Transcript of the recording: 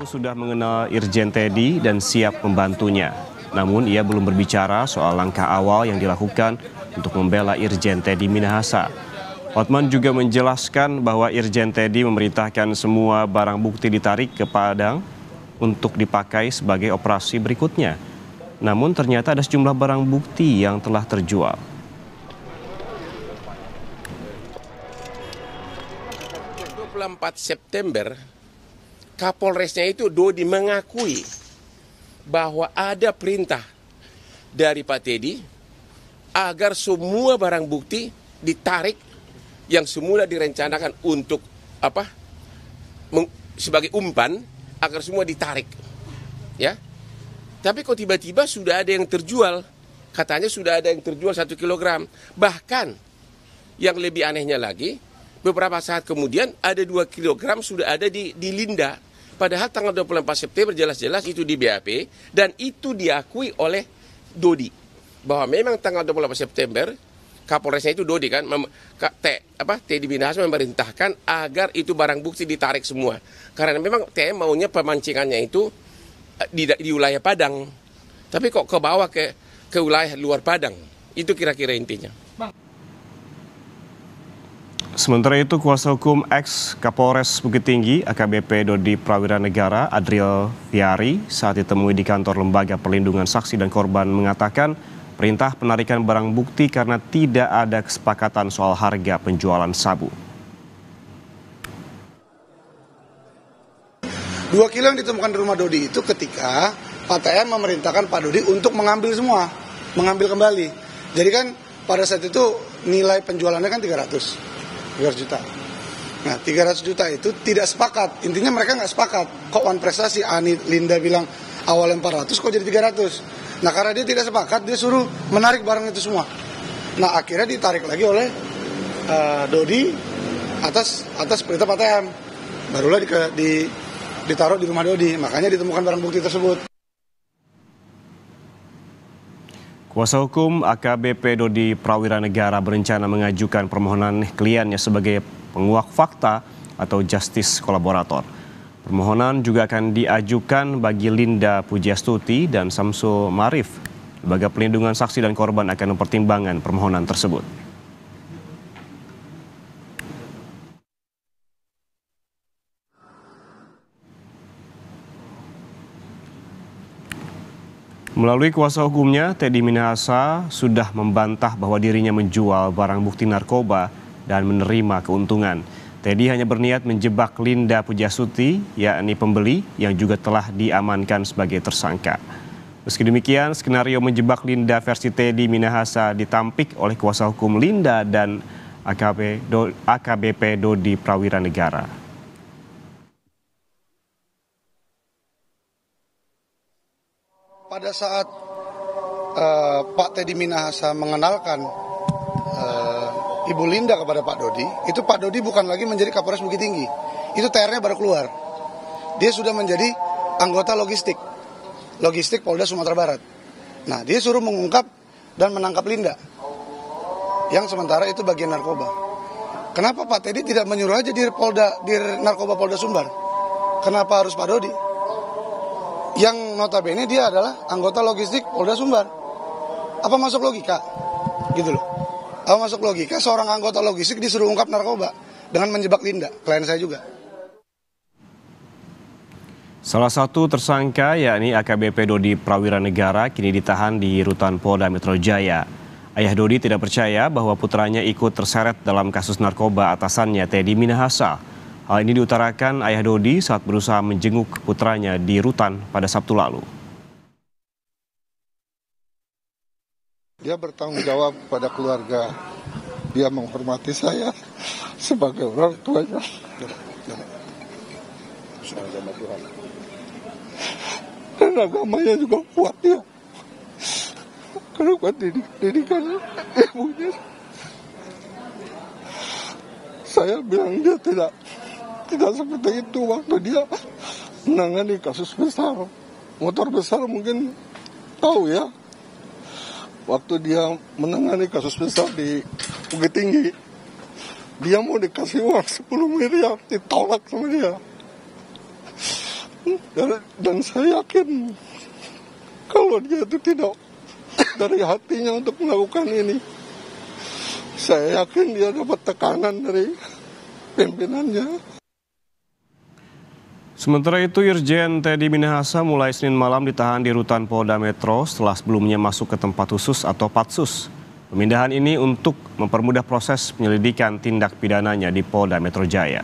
mengaku sudah mengenal Irjen Teddy dan siap membantunya. Namun ia belum berbicara soal langkah awal yang dilakukan untuk membela Irjen Teddy Minahasa. Hotman juga menjelaskan bahwa Irjen Teddy memerintahkan semua barang bukti ditarik ke Padang untuk dipakai sebagai operasi berikutnya. Namun ternyata ada sejumlah barang bukti yang telah terjual. September, Kapolresnya itu Dodi mengakui bahwa ada perintah dari Pak Teddy agar semua barang bukti ditarik yang semula direncanakan untuk sebagai umpan agar semua ditarik, ya. Tapi kok tiba-tiba sudah ada yang terjual, katanya sudah ada yang terjual 1 kilogram. Bahkan yang lebih anehnya lagi, beberapa saat kemudian ada 2 kilogram sudah ada di Linda. Padahal tanggal 24 September jelas-jelas itu di BAP dan itu diakui oleh Dodi. Bahwa memang tanggal 28 September Kapolresnya itu Dodi kan, Teddy Minahasa memerintahkan agar itu barang bukti ditarik semua. Karena memang TM maunya pemancingannya itu di wilayah Padang. Tapi kok ke bawah ke wilayah luar Padang. Itu kira-kira intinya. Sementara itu, kuasa hukum ex Kapolres Bukit Tinggi AKBP Dodi Prawira Negara Adriel Fiari saat ditemui di kantor Lembaga Perlindungan Saksi dan Korban mengatakan perintah penarikan barang bukti karena tidak ada kesepakatan soal harga penjualan sabu. 2 kilo yang ditemukan di rumah Dodi itu ketika Pak TM memerintahkan Pak Dodi untuk mengambil semua, mengambil kembali. Jadi kan pada saat itu nilai penjualannya kan 300 juta. Nah 300 juta itu tidak sepakat. Intinya mereka nggak sepakat. Kok Wan Prestasi, Ani, Linda bilang awalnya 400 kok jadi 300. Nah karena dia tidak sepakat dia suruh menarik barang itu semua. Nah akhirnya ditarik lagi oleh Dodi atas perintah Pak TM. Barulah ditaruh di rumah Dodi. Makanya ditemukan barang bukti tersebut. Kuasa hukum AKBP Dodi Prawira Negara berencana mengajukan permohonan kliennya sebagai penguak fakta atau justice kolaborator. Permohonan juga akan diajukan bagi Linda Pujiastuti dan Samsul Marif. Lembaga Pelindungan Saksi dan Korban akan mempertimbangkan permohonan tersebut. Melalui kuasa hukumnya, Teddy Minahasa sudah membantah bahwa dirinya menjual barang bukti narkoba dan menerima keuntungan. Teddy hanya berniat menjebak Linda Pujiastuti, yakni pembeli yang juga telah diamankan sebagai tersangka. Meski demikian, skenario menjebak Linda versi Teddy Minahasa ditampik oleh kuasa hukum Linda dan AKBP Dodi Prawira Negara. Pada saat Pak Teddy Minahasa mengenalkan Ibu Linda kepada Pak Dodi, itu Pak Dodi bukan lagi menjadi Kapolres Bukit Tinggi. Itu TR-nya baru keluar. Dia sudah menjadi anggota logistik Polda Sumatera Barat. Nah, dia suruh mengungkap dan menangkap Linda, yang sementara itu bagian narkoba. Kenapa Pak Teddy tidak menyuruh aja di narkoba Polda Sumbar? Kenapa harus Pak Dodi? Yang notabene dia adalah anggota logistik Polda Sumbar. Apa masuk logika? Gitu loh. Apa masuk logika seorang anggota logistik disuruh ungkap narkoba dengan menjebak Linda, klien saya juga. Salah satu tersangka yakni AKBP Dodi Prawira Negara kini ditahan di Rutan Polda Metro Jaya. Ayah Dodi tidak percaya bahwa putranya ikut terseret dalam kasus narkoba atasannya Teddy Minahasa. Hal ini diutarakan ayah Dodi saat berusaha menjenguk putranya di Rutan pada Sabtu lalu. Dia bertanggung jawab pada keluarga. Dia menghormati saya sebagai orang tuanya. Dan agamanya juga kuat ya. Karena kuat didikan ibunya. Saya bilang dia tidak seperti itu waktu dia menangani kasus besar. Motor besar mungkin tahu ya. Waktu dia menangani kasus besar di Bukit Tinggi, dia mau dikasih uang 10 miliar, ditolak sama dia. Dan saya yakin kalau dia itu tidak dari hatinya untuk melakukan ini. Saya yakin dia dapat tekanan dari pimpinannya. Sementara itu, Irjen Teddy Minahasa mulai Senin malam ditahan di Rutan Polda Metro setelah sebelumnya masuk ke tempat khusus atau Patsus. Pemindahan ini untuk mempermudah proses penyelidikan tindak pidananya di Polda Metro Jaya.